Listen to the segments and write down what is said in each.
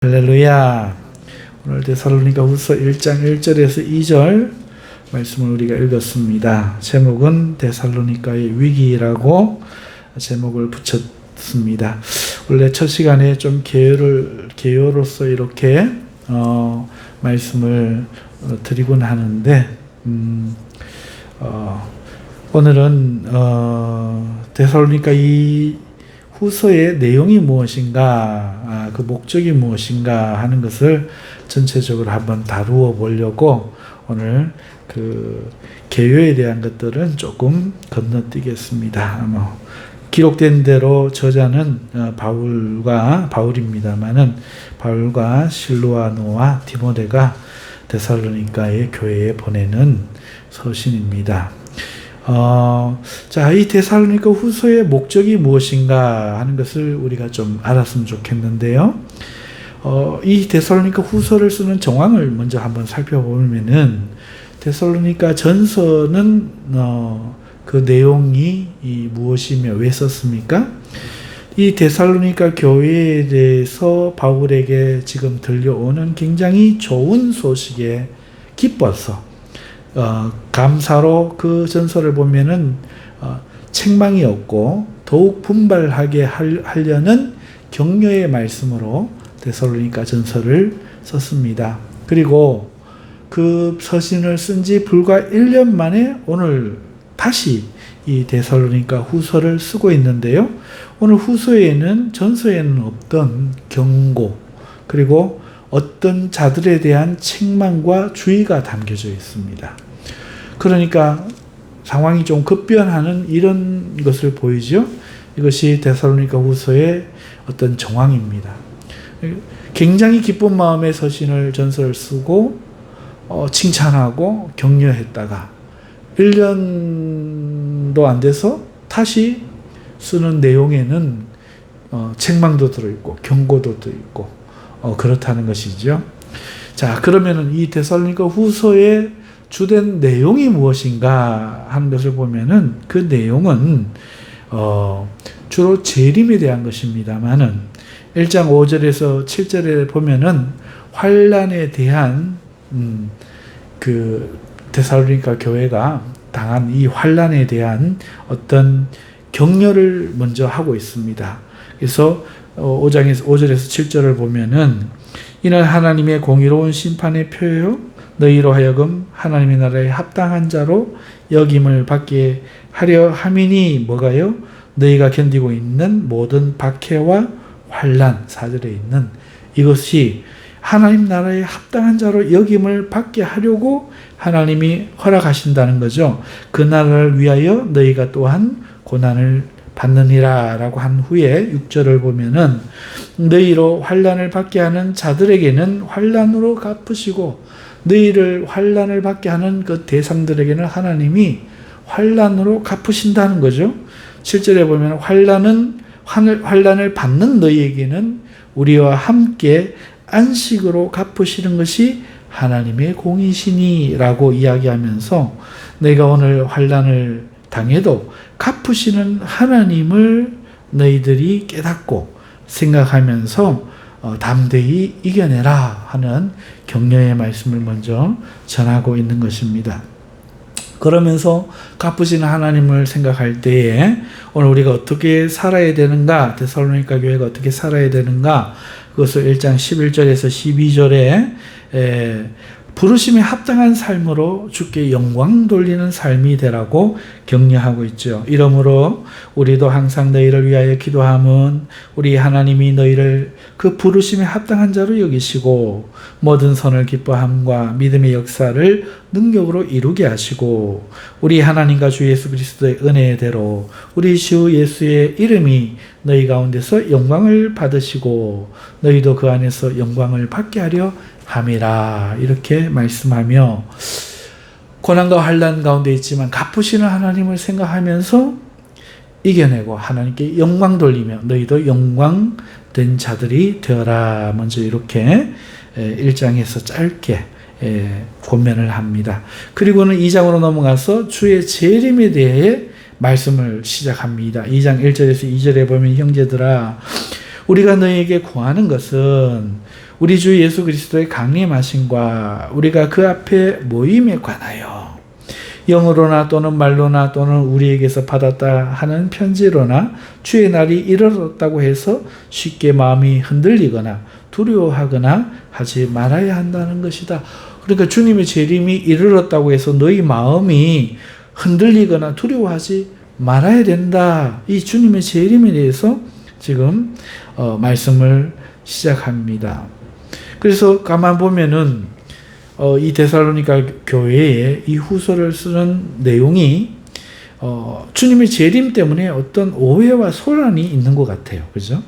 할렐루야. 오늘 데살로니가 후서 1장 1절에서 2절 말씀을 우리가 읽었습니다. 제목은 데살로니가의 위기라고 제목을 붙였습니다. 원래 첫 시간에 좀 개요로서 이렇게 말씀을 드리곤 하는데 오늘은 데살로니가 이 후서의 내용이 무엇인가, 그 목적이 무엇인가 하는 것을 전체적으로 한번 다루어 보려고 오늘 그 개요에 대한 것들은 조금 건너뛰겠습니다. 기록된 대로 저자는 바울입니다만은 바울과 실로아노와 디모데가 데살로니가의 교회에 보내는 서신입니다. 이 데살로니가 후서의 목적이 무엇인가 하는 것을 우리가 좀 알았으면 좋겠는데요. 이 데살로니가 후서를 쓰는 정황을 먼저 한번 살펴보면은 데살로니가 전서는 그 내용이 무엇이며 왜 썼습니까? 이 데살로니가 교회에 대해서 바울에게 지금 들려오는 굉장히 좋은 소식에 기뻐서 감사로 그 전서를 보면은 책망이 없고 더욱 분발하게 하려는 격려의 말씀으로 데살로니가 전서를 썼습니다. 그리고 그 서신을 쓴 지 불과 1년 만에 오늘 다시 이 데살로니가 후서를 쓰고 있는데요. 오늘 후서에는 전서에는 없던 경고 그리고 어떤 자들에 대한 책망과 주의가 담겨져 있습니다. 그러니까 상황이 좀 급변하는 이런 것을 보이죠. 이것이 데살로니가 후서의 어떤 정황입니다. 굉장히 기쁜 마음의 전서를 쓰고 칭찬하고 격려했다가 1년도 안 돼서 다시 쓰는 내용에는 책망도 들어있고 경고도 들어있고 그렇다는 것이죠. 자, 그러면은 이 데살로니가 후서의 주된 내용이 무엇인가 하는 것을 보면은 그 내용은 주로 재림에 대한 것입니다만은 1장 5절에서 7절에 보면은 환난에 대한 그 데살로니가 교회가 당한 이 환난에 대한 어떤 격려를 먼저 하고 있습니다. 그래서 5절에서 7절을 보면은 이는 하나님의 공의로운 심판의 표요 너희로 하여금 하나님의 나라에 합당한 자로 여김을 받게 하려 함이니 뭐가요? 너희가 견디고 있는 모든 박해와 환난 4절에 있는 이것이 하나님 나라에 합당한 자로 여김을 받게 하려고 하나님이 허락하신다는 거죠. 그 나라를 위하여 너희가 또한 고난을 받느니라 라고 한 후에 6절을 보면은 너희로 환난을 받게 하는 자들에게는 환난으로 갚으시고 너희를 환난을 받게 하는 그 대상들에게는 하나님이 환난으로 갚으신다는 거죠. 7절에 보면 환난을 받는 너희에게는 우리와 함께 안식으로 갚으시는 것이 하나님의 공이시니 라고 이야기하면서 내가 오늘 환난을 당해도 갚으시는 하나님을 너희들이 깨닫고 생각하면서 담대히 이겨내라 하는 격려의 말씀을 먼저 전하고 있는 것입니다. 그러면서 갚으시는 하나님을 생각할 때에 오늘 우리가 어떻게 살아야 되는가, 데살로니가 교회가 어떻게 살아야 되는가, 그것을 1장 11절에서 12절에 부르심에 합당한 삶으로 주께 영광 돌리는 삶이 되라고 격려하고 있죠. 이러므로 우리도 항상 너희를 위하여 기도함은 우리 하나님이 너희를 그 부르심에 합당한 자로 여기시고 모든 선을 기뻐함과 믿음의 역사를 능력으로 이루게 하시고 우리 하나님과 주 예수 그리스도의 은혜대로 우리 주 예수의 이름이 너희 가운데서 영광을 받으시고 너희도 그 안에서 영광을 받게 하려 함이라 이렇게 말씀하며 고난과 환난 가운데 있지만 갚으시는 하나님을 생각하면서 이겨내고 하나님께 영광 돌리며 너희도 영광된 자들이 되어라 먼저 이렇게 1장에서 짧게 권면을 합니다. 그리고는 2장으로 넘어가서 주의 재림에 대해 말씀을 시작합니다. 2장 1절에서 2절에 보면 형제들아 우리가 너희에게 구하는 것은 우리 주 예수 그리스도의 강림하심과 우리가 그 앞에 모임에 관하여 영으로나 또는 말로나 또는 우리에게서 받았다 하는 편지로나 주의 날이 이르렀다고 해서 쉽게 마음이 흔들리거나 두려워하거나 하지 말아야 한다는 것이다. 그러니까 주님의 재림이 이르렀다고 해서 너희 마음이 흔들리거나 두려워하지 말아야 된다. 이 주님의 재림에 대해서 지금 말씀을 시작합니다. 그래서 가만 보면은 이 데살로니가 교회에 이 후서를 쓰는 내용이 주님의 재림 때문에 어떤 오해와 소란이 있는 것 같아요. 그죠?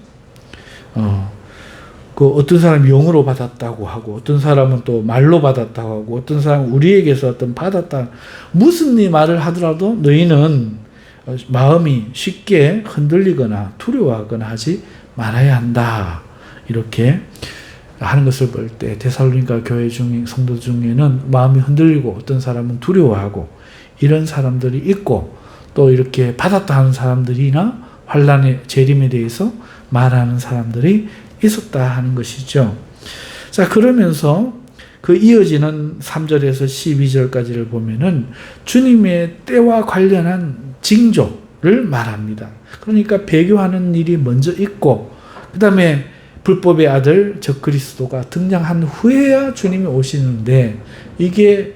어떤 사람이 영으로 받았다고 하고, 어떤 사람은 또 말로 받았다고 하고, 어떤 사람은 우리에게서 어떤 받았다. 무슨 말을 하더라도 너희는 마음이 쉽게 흔들리거나 두려워하거나 하지 말아야 한다. 이렇게 하는 것을 볼 때 데살로니가 교회 중 성도 중에는 마음이 흔들리고 어떤 사람은 두려워하고 이런 사람들이 있고, 또 이렇게 받았다 하는 사람들이나 환란의 재림에 대해서 말하는 사람들이 있었다 하는 것이죠. 자, 그러면서 그 이어지는 3절에서 12절까지를 보면은 주님의 때와 관련한 징조를 말합니다. 그러니까 배교하는 일이 먼저 있고, 그 다음에 불법의 아들 적 그리스도가 등장한 후에야 주님이 오시는데, 이게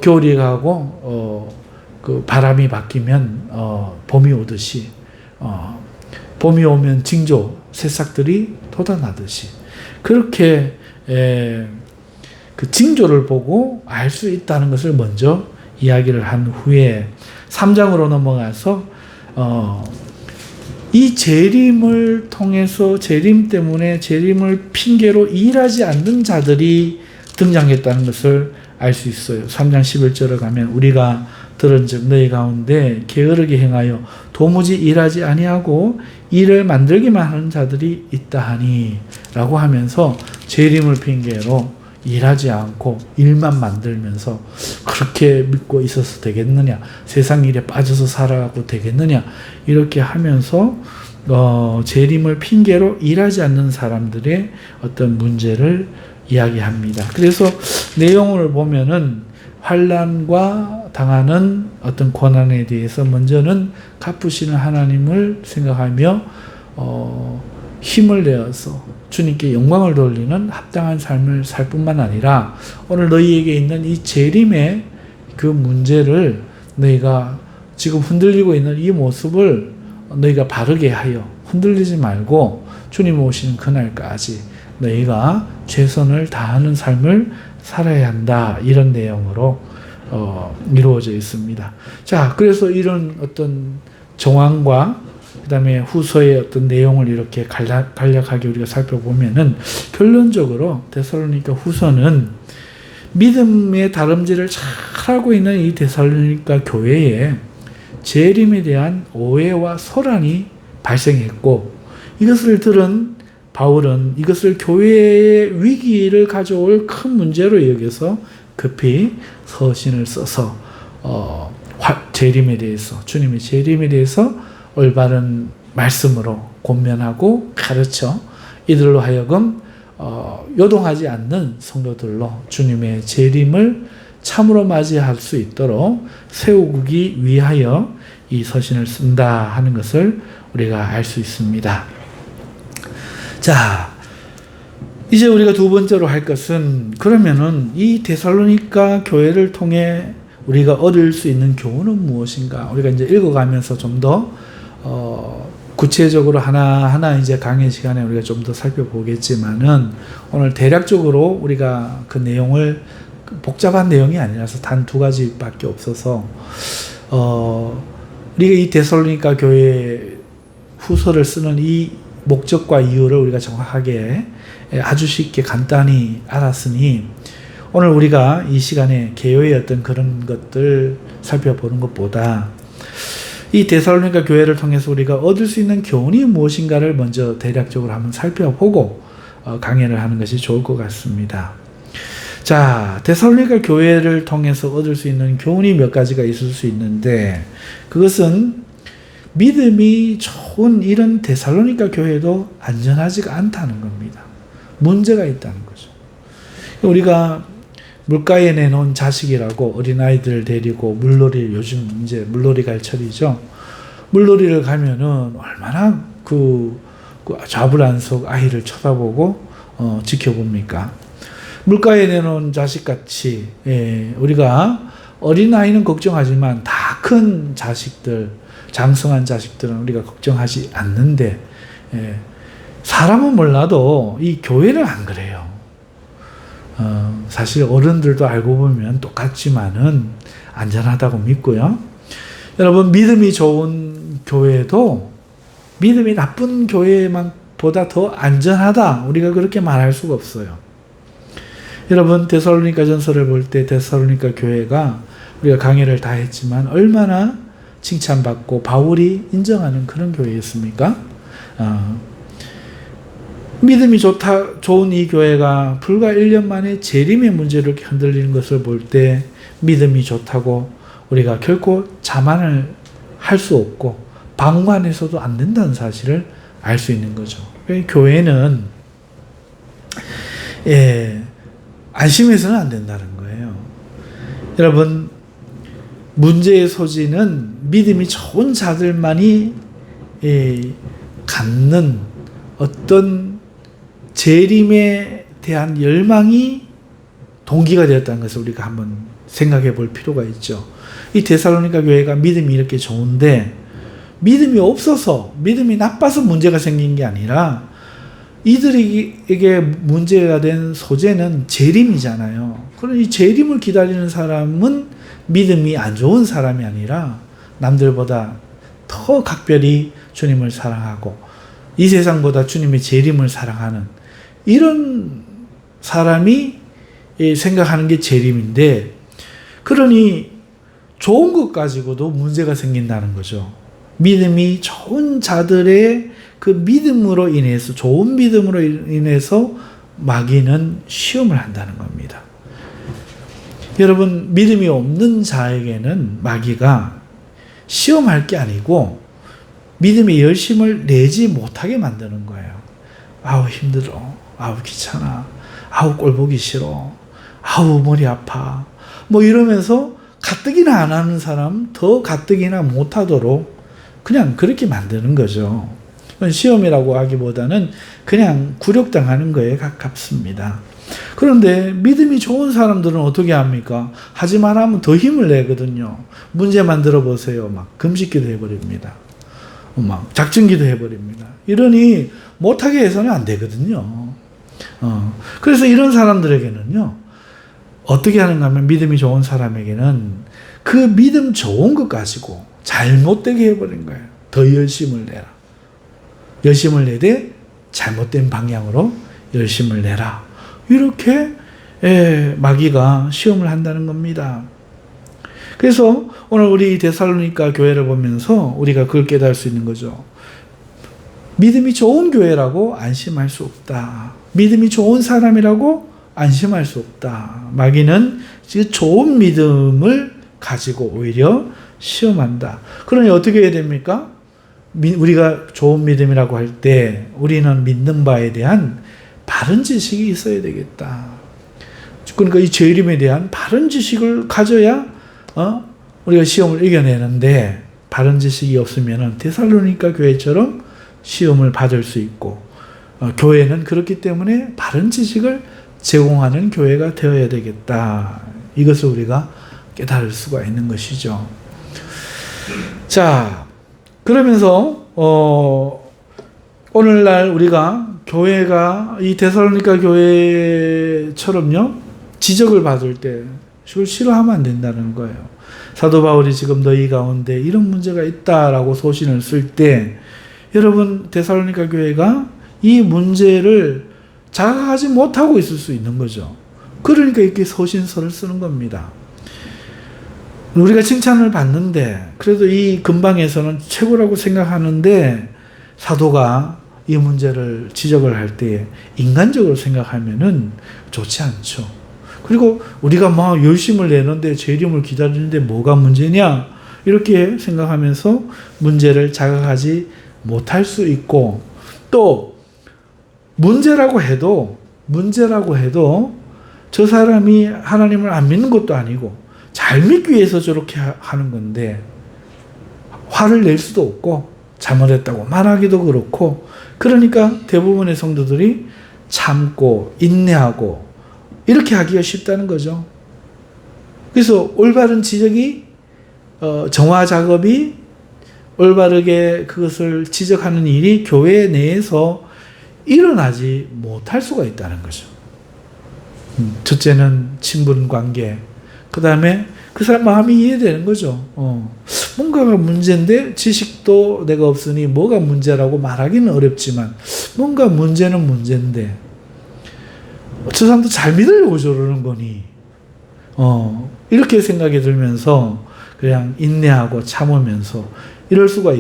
겨울이 가고 그 바람이 바뀌면 봄이 오듯이, 봄이 오면 징조 새싹들이 돋아나듯이, 그렇게 그 징조를 보고 알 수 있다는 것을 먼저 이야기를 한 후에 3장으로 넘어가서 이 재림을 통해서, 재림 때문에 재림을 핑계로 일하지 않는 자들이 등장했다는 것을 알 수 있어요. 3장 11절에 가면 우리가 들은즉 너희 가운데 게으르게 행하여 도무지 일하지 아니하고 일을 만들기만 하는 자들이 있다 하니 라고 하면서 재림을 핑계로 일하지 않고 일만 만들면서 그렇게 믿고 있어서 되겠느냐, 세상 일에 빠져서 살아가고 되겠느냐, 이렇게 하면서 재림을 핑계로 일하지 않는 사람들의 어떤 문제를 이야기합니다. 그래서 내용을 보면은 환난과 당하는 어떤 고난에 대해서 먼저는 갚으시는 하나님을 생각하며 힘을 내어서 주님께 영광을 돌리는 합당한 삶을 살 뿐만 아니라 오늘 너희에게 있는 이 재림의 그 문제를, 너희가 지금 흔들리고 있는 이 모습을 너희가 바르게 하여 흔들리지 말고 주님 오시는 그날까지 너희가 최선을 다하는 삶을 살아야 한다. 이런 내용으로 이루어져 있습니다. 자, 그래서 이런 어떤 정황과 그 다음에 후서의 어떤 내용을 이렇게 간략하게 우리가 살펴보면은 결론적으로 데살로니가 후서는 믿음의 다름질을 잘하고 있는 이 데살로니가 교회에 재림에 대한 오해와 소란이 발생했고, 이것을 들은 바울은 이것을 교회의 위기를 가져올 큰 문제로 여겨서 급히 서신을 써서 재림에 대해서, 주님의 재림에 대해서 올바른 말씀으로 권면하고 가르쳐 이들로 하여금 요동하지 않는 성도들로 주님의 재림을 참으로 맞이할 수 있도록 세우기 위하여 이 서신을 쓴다 하는 것을 우리가 알 수 있습니다. 자, 이제 우리가 두 번째로 할 것은, 그러면은 이 데살로니가 교회를 통해 우리가 얻을 수 있는 교훈은 무엇인가? 우리가 이제 읽어가면서 좀 더 구체적으로 하나하나 이제 강의 시간에 우리가 좀 더 살펴보겠지만은, 오늘 대략적으로 우리가 그 내용을, 복잡한 내용이 아니라서 단 두 가지밖에 없어서 우리가 이 데살로니가 교회 후서를 쓰는 이 목적과 이유를 우리가 정확하게 아주 쉽게 간단히 알았으니, 오늘 우리가 이 시간에 개요의 어떤 그런 것들 살펴보는 것보다 이 데살로니가 교회를 통해서 우리가 얻을 수 있는 교훈이 무엇인가를 먼저 대략적으로 한번 살펴보고 강의를 하는 것이 좋을 것 같습니다. 자, 데살로니가 교회를 통해서 얻을 수 있는 교훈이 몇 가지가 있을 수 있는데, 그것은 믿음이 좋은 이런 데살로니가 교회도 안전하지가 않다는 겁니다. 문제가 있다는 거죠. 우리가 물가에 내놓은 자식이라고 어린아이들 데리고 물놀이, 요즘 이제 물놀이 갈 철이죠. 물놀이를 가면은 얼마나 그 좌불안석 아이를 쳐다보고 지켜봅니까? 물가에 내놓은 자식같이 우리가 어린아이는 걱정하지만 다 큰 자식들, 장성한 자식들은 우리가 걱정하지 않는데 사람은 몰라도 이 교회는 안 그래요. 사실 어른들도 알고 보면 똑같지만은 안전하다고 믿고요. 여러분, 믿음이 좋은 교회도 믿음이 나쁜 교회보다 더 안전하다, 우리가 그렇게 말할 수가 없어요. 여러분, 데살로니가 전서를 볼 때 데살로니가 교회가 우리가 강의를 다 했지만 얼마나 칭찬받고 바울이 인정하는 그런 교회였습니까? 믿음이 좋은 이 교회가 불과 1년 만에 재림의 문제로 이렇게 흔들리는 것을 볼 때 믿음이 좋다고 우리가 결코 자만을 할 수 없고 방관해서도 안 된다는 사실을 알 수 있는 거죠. 교회는 안심해서는 안 된다는 거예요. 여러분, 문제의 소지는 믿음이 좋은 자들만이 갖는 어떤 재림에 대한 열망이 동기가 되었다는 것을 우리가 한번 생각해 볼 필요가 있죠. 이 데살로니가 교회가 믿음이 이렇게 좋은데 믿음이 없어서, 믿음이 나빠서 문제가 생긴 게 아니라 이들에게 문제가 된 소재는 재림이잖아요. 그럼 이 재림을 기다리는 사람은 믿음이 안 좋은 사람이 아니라 남들보다 더 각별히 주님을 사랑하고 이 세상보다 주님의 재림을 사랑하는 이런 사람이 생각하는 게 재림인데, 그러니 좋은 것 가지고도 문제가 생긴다는 거죠. 믿음이 좋은 자들의 그 믿음으로 인해서, 좋은 믿음으로 인해서 마귀는 시험을 한다는 겁니다. 여러분, 믿음이 없는 자에게는 마귀가 시험할 게 아니고 믿음의 열심을 내지 못하게 만드는 거예요. 아우 힘들어, 아우 귀찮아, 아우 꼴 보기 싫어, 아우 머리 아파, 뭐 이러면서 가뜩이나 안 하는 사람 더 가뜩이나 못하도록 그냥 그렇게 만드는 거죠. 시험이라고 하기보다는 그냥 굴욕당하는 거에 가깝습니다. 그런데 믿음이 좋은 사람들은 어떻게 합니까? 하지 말라면 더 힘을 내거든요. 문제 만들어 보세요. 막 금식기도 해버립니다. 막 작정기도 해버립니다. 이러니 못하게 해서는 안 되거든요. 그래서 이런 사람들에게는요, 어떻게 하는가 하면, 믿음이 좋은 사람에게는 그 믿음 좋은 것 가지고 잘못되게 해버린 거예요. 더 열심을 내라. 열심을 내되 잘못된 방향으로 열심을 내라. 이렇게 마귀가 시험을 한다는 겁니다. 그래서 오늘 우리 데살로니가 교회를 보면서 우리가 그걸 깨달을 수 있는 거죠. 믿음이 좋은 교회라고 안심할 수 없다. 믿음이 좋은 사람이라고 안심할 수 없다. 마귀는 좋은 믿음을 가지고 오히려 시험한다. 그러니 어떻게 해야 됩니까? 우리가 좋은 믿음이라고 할 때 우리는 믿는 바에 대한 바른 지식이 있어야 되겠다. 그러니까 이 재림에 대한 바른 지식을 가져야 우리가 시험을 이겨내는데, 바른 지식이 없으면 데살로니가 교회처럼 시험을 받을 수 있고, 교회는 그렇기 때문에 바른 지식을 제공하는 교회가 되어야 되겠다. 이것을 우리가 깨달을 수가 있는 것이죠. 자, 그러면서 오늘날 우리가 교회가 이 데살로니가 교회처럼요, 지적을 받을 때 그걸 싫어하면 안 된다는 거예요. 사도 바울이 지금 너희 가운데 이런 문제가 있다라고 소신을 쓸 때, 여러분, 데살로니가 교회가 이 문제를 자각하지 못하고 있을 수 있는 거죠. 그러니까 이렇게 소신서를 쓰는 겁니다. 우리가 칭찬을 받는데, 그래도 이 근방에서는 최고라고 생각하는데, 사도가 이 문제를 지적을 할 때 인간적으로 생각하면은 좋지 않죠. 그리고 우리가 막 열심을 내는데 재림을 기다리는데 뭐가 문제냐, 이렇게 생각하면서 문제를 자각하지 못할 수 있고, 또 문제라고 해도 문제라고 해도 저 사람이 하나님을 안 믿는 것도 아니고 잘 믿기 위해서 저렇게 하는 건데 화를 낼 수도 없고 잘못했다고 말하기도 그렇고, 그러니까 대부분의 성도들이 참고 인내하고 이렇게 하기가 쉽다는 거죠. 그래서 올바른 지적이 정화 작업이 올바르게 그것을 지적하는 일이 교회 내에서 일어나지 못할 수가 있다는 거죠. 첫째는 친분 관계, 그 다음에 그 사람 마음이 이해되는 거죠. 뭔가가 문제인데 지식도 내가 없으니 뭐가 문제라고 말하기는 어렵지만 뭔가 문제는 문제인데 저 사람도 잘 믿으려고 저러는 거니 이렇게 생각이 들면서 그냥 인내하고 참으면서 이럴 수가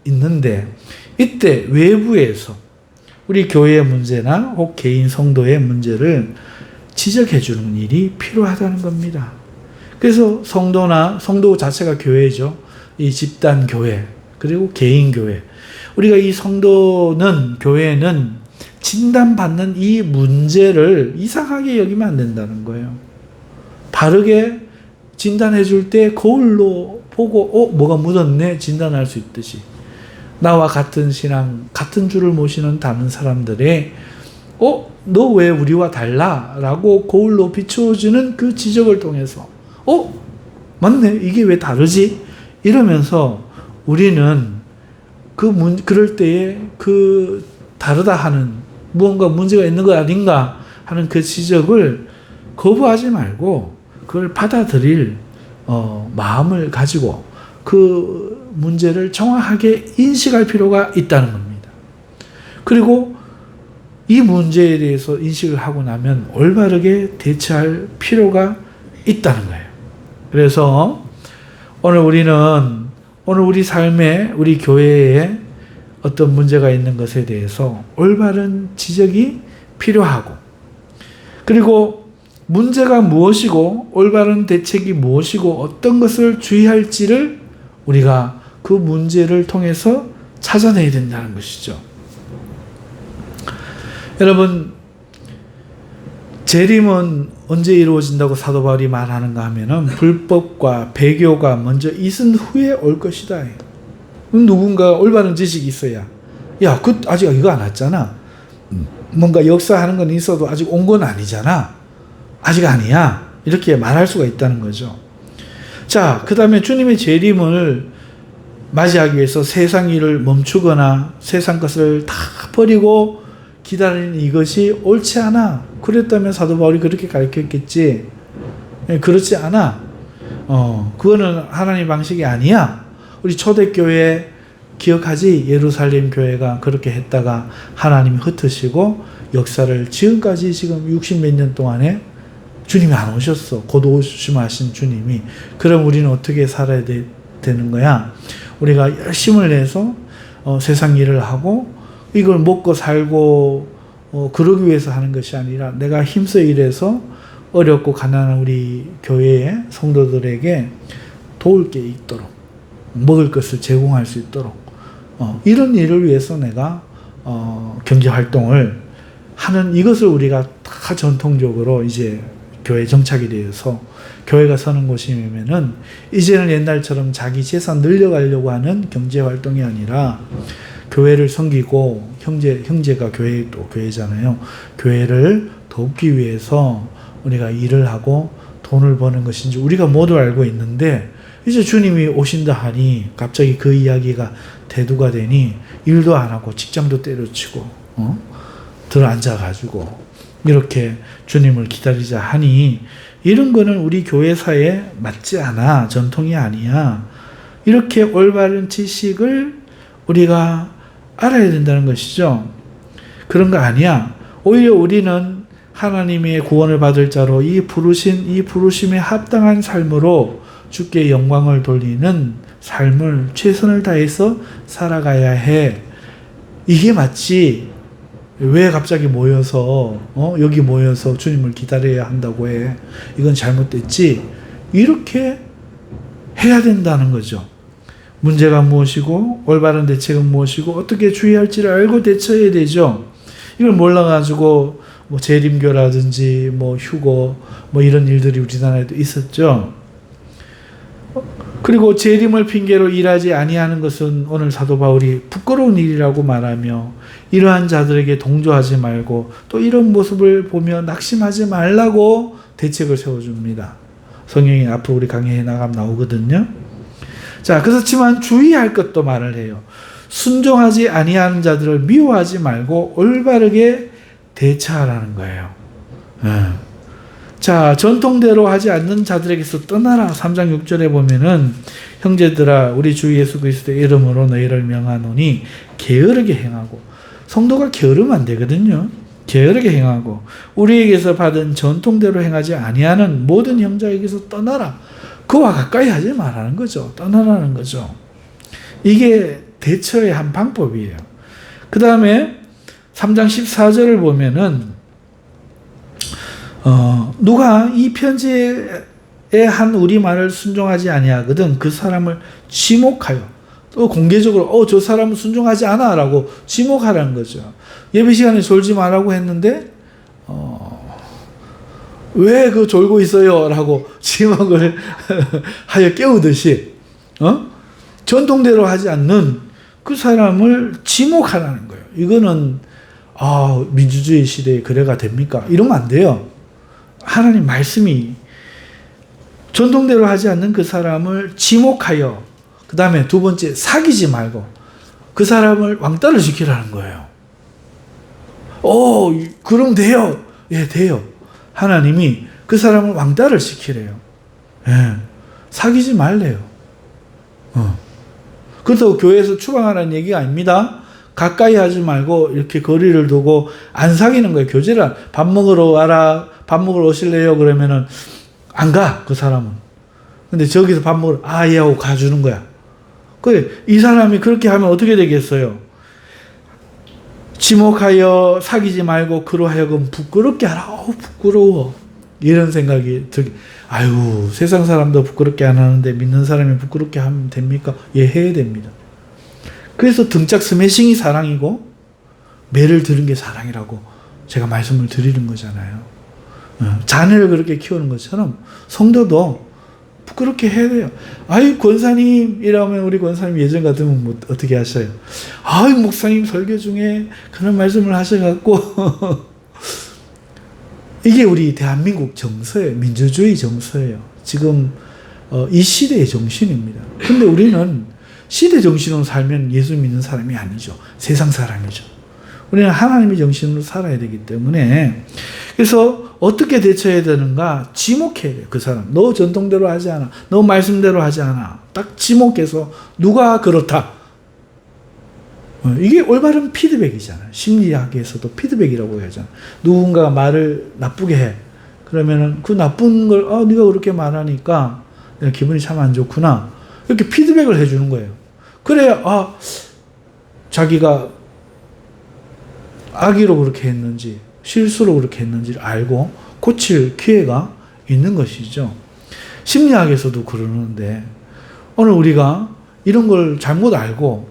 있는데, 이때 외부에서 우리 교회의 문제나 혹 개인 성도의 문제를 지적해 주는 일이 필요하다는 겁니다. 그래서 성도 자체가 교회죠. 이 집단 교회 그리고 개인 교회, 우리가 이 성도는, 교회는 진단받는 이 문제를 이상하게 여기면 안 된다는 거예요. 바르게 진단해 줄 때 거울로 보고 뭐가 묻었네 진단할 수 있듯이, 나와 같은 신앙 같은 줄을 모시는 다른 사람들의 너 왜 우리와 달라? 라고 거울로 비추어주는 그 지적을 통해서 맞네, 이게 왜 다르지? 이러면서 우리는 그럴 때에 그 다르다 하는 무언가 문제가 있는 거 아닌가 하는 그 지적을 거부하지 말고 그걸 받아들일 마음을 가지고 그 문제를 정확하게 인식할 필요가 있다는 겁니다. 그리고 이 문제에 대해서 인식을 하고 나면 올바르게 대처할 필요가 있다는 거예요. 그래서 오늘 우리 삶에, 우리 교회에 어떤 문제가 있는 것에 대해서 올바른 지적이 필요하고, 그리고 문제가 무엇이고 올바른 대책이 무엇이고 어떤 것을 주의할지를 우리가 그 문제를 통해서 찾아내야 된다는 것이죠. 여러분, 재림은 언제 이루어진다고 사도 바울이 말하는가 하면은 불법과 배교가 먼저 있은 후에 올 것이다. 누군가 올바른 지식이 있어야, 아직 이거 안 왔잖아. 뭔가 역사하는 건 있어도 아직 온 건 아니잖아. 아직 아니야. 이렇게 말할 수가 있다는 거죠. 자, 그 다음에 주님의 재림을 맞이하기 위해서 세상 일을 멈추거나 세상 것을 다 버리고 기다리는 이것이 옳지 않아. 그랬다면 사도 바울이 그렇게 가르쳤겠지. 그렇지 않아. 그거는 하나님 방식이 아니야. 우리 초대교회 기억하지? 예루살렘 교회가 그렇게 했다가 하나님이 흩으시고 역사를 지금까지 지금 60몇 년 동안에 주님이 안 오셨어. 곧 오심하신 주님이. 그럼 우리는 어떻게 살아야 되는 거야? 우리가 열심을 내서 세상 일을 하고 이걸 먹고 살고 그러기 위해서 하는 것이 아니라 내가 힘써 일해서 어렵고 가난한 우리 교회의 성도들에게 도울 게 있도록, 먹을 것을 제공할 수 있도록 이런 일을 위해서 내가 경제활동을 하는, 이것을 우리가 다 전통적으로 이제 교회 정착이 되어서 교회가 서는 곳이면은 이제는 옛날처럼 자기 재산 늘려가려고 하는 경제활동이 아니라 교회를 섬기고 형제가 또 교회잖아요. 교회를 돕기 위해서 우리가 일을 하고 돈을 버는 것인지 우리가 모두 알고 있는데, 이제 주님이 오신다 하니 갑자기 그 이야기가 대두가 되니 일도 안 하고 직장도 때려치고 들어앉아가지고 이렇게 주님을 기다리자 하니 이런 거는 우리 교회사에 맞지 않아. 전통이 아니야. 이렇게 올바른 지식을 우리가 알아야 된다는 것이죠. 그런 거 아니야. 오히려 우리는 하나님의 구원을 받을 자로 이 부르심에 합당한 삶으로 주께 영광을 돌리는 삶을 최선을 다해서 살아가야 해. 이게 맞지. 왜 갑자기 모여서 여기 모여서 주님을 기다려야 한다고 해. 이건 잘못됐지. 이렇게 해야 된다는 거죠. 문제가 무엇이고 올바른 대책은 무엇이고 어떻게 주의할지를 알고 대처해야 되죠. 이걸 몰라가지고 뭐 재림교라든지 뭐 휴거 뭐 이런 일들이 우리나라에도 있었죠. 그리고 재림을 핑계로 일하지 아니하는 것은 오늘 사도 바울이 부끄러운 일이라고 말하며 이러한 자들에게 동조하지 말고 또 이런 모습을 보며 낙심하지 말라고 대책을 세워줍니다. 성경이 앞으로 우리 강의해 나가면 나오거든요. 자, 그렇지만 주의할 것도 말을 해요. 순종하지 아니하는 자들을 미워하지 말고 올바르게 대처하라는 거예요. 자, 전통대로 하지 않는 자들에게서 떠나라. 3장 6절에 보면은 형제들아 우리 주 예수 그리스도의 이름으로 너희를 명하노니 게으르게 행하고, 성도가 게으르면 안 되거든요. 게으르게 행하고 우리에게서 받은 전통대로 행하지 아니하는 모든 형제에게서 떠나라. 그와 가까이 하지 말라는 거죠. 떠나라는 거죠. 이게 대처의 한 방법이에요. 그 다음에 3장 14절을 보면은 누가 이 편지에 한 우리 말을 순종하지 아니하거든 그 사람을 지목하여, 또 공개적으로 저 사람은 순종하지 않아 라고 지목하라는 거죠. 예배 시간에 졸지 말라고 했는데 왜 그 졸고 있어요? 라고 지목을 하여 깨우듯이 전통대로 하지 않는 그 사람을 지목하라는 거예요. 이거는 민주주의 시대에 그래가 됩니까? 이러면 안 돼요. 하나님 말씀이 전통대로 하지 않는 그 사람을 지목하여, 그 다음에 두 번째 사귀지 말고 그 사람을 왕따를 시키라는 거예요. 그럼 돼요. 예, 돼요. 하나님이 그 사람을 왕따를 시키래요. 예, 사귀지 말래요. 그렇다고 교회에서 추방하라는 얘기가 아닙니다. 가까이 하지 말고 이렇게 거리를 두고 안 사귀는 거예요. 교제를 밥 먹으러 와라, 밥 먹으러 오실래요? 그러면은 안 가, 그 사람은. 근데 저기서 밥 먹으러 예 하고 가주는 거야. 그래, 이 사람이 그렇게 하면 어떻게 되겠어요? 지목하여 사귀지 말고 그로 하여금 부끄럽게 하라. 부끄러워. 이런 생각이 들게. 아유, 세상 사람도 부끄럽게 안 하는데 믿는 사람이 부끄럽게 하면 됩니까? 예, 해야 됩니다. 그래서 등짝 스매싱이 사랑이고 매를 들은 게 사랑이라고 제가 말씀을 드리는 거잖아요. 자녀를 그렇게 키우는 것처럼 성도도 부끄럽게 해야 돼요. 권사님 이러면 우리 권사님 예전 같으면 뭐 어떻게 하셔요? 목사님 설교 중에 그런 말씀을 하셔갖고 이게 우리 대한민국 정서예요. 민주주의 정서예요. 지금 이 시대의 정신입니다. 근데 우리는 시대 정신으로 살면 예수 믿는 사람이 아니죠. 세상 사람이죠. 우리는 하나님의 정신으로 살아야 되기 때문에, 그래서 어떻게 대처해야 되는가? 지목해야 돼요. 그 사람. 너 전통대로 하지 않아. 너 말씀대로 하지 않아. 딱 지목해서 누가 그렇다. 이게 올바른 피드백이잖아요. 심리학에서도 피드백이라고 하잖아요. 누군가가 말을 나쁘게 해. 그러면은 그 나쁜 걸 네가 그렇게 말하니까 내가 기분이 참 안 좋구나. 이렇게 피드백을 해주는 거예요. 그래야 자기가 악의로 그렇게 했는지 실수로 그렇게 했는지를 알고 고칠 기회가 있는 것이죠. 심리학에서도 그러는데 오늘 우리가 이런 걸 잘못 알고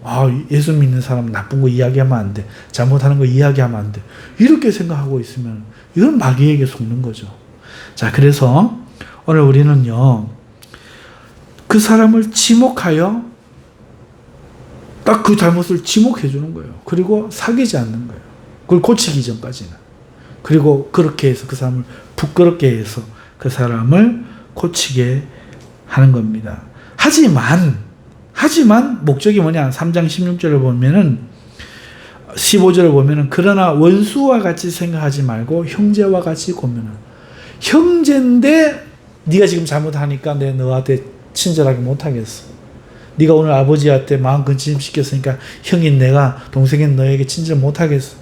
예수 믿는 사람은 나쁜 거 이야기하면 안 돼. 잘못하는 거 이야기하면 안 돼. 이렇게 생각하고 있으면 이건 마귀에게 속는 거죠. 자, 그래서 오늘 우리는요. 그 사람을 지목하여 딱 그 잘못을 지목해 주는 거예요. 그리고 사귀지 않는 거예요. 그걸 고치기 전까지는. 그리고 그렇게 해서 그 사람을 부끄럽게 해서 그 사람을 고치게 하는 겁니다. 하지만 목적이 뭐냐? 3장 16절을 보면은 15절을 보면은 그러나 원수와 같이 생각하지 말고 형제와 같이 고면하라. 형제인데 네가 지금 잘못하니까 내가 너한테 친절하게 못하겠어. 네가 오늘 아버지한테 마음 근심 시켰으니까 형인 내가 동생인 너에게 친절 못하겠어.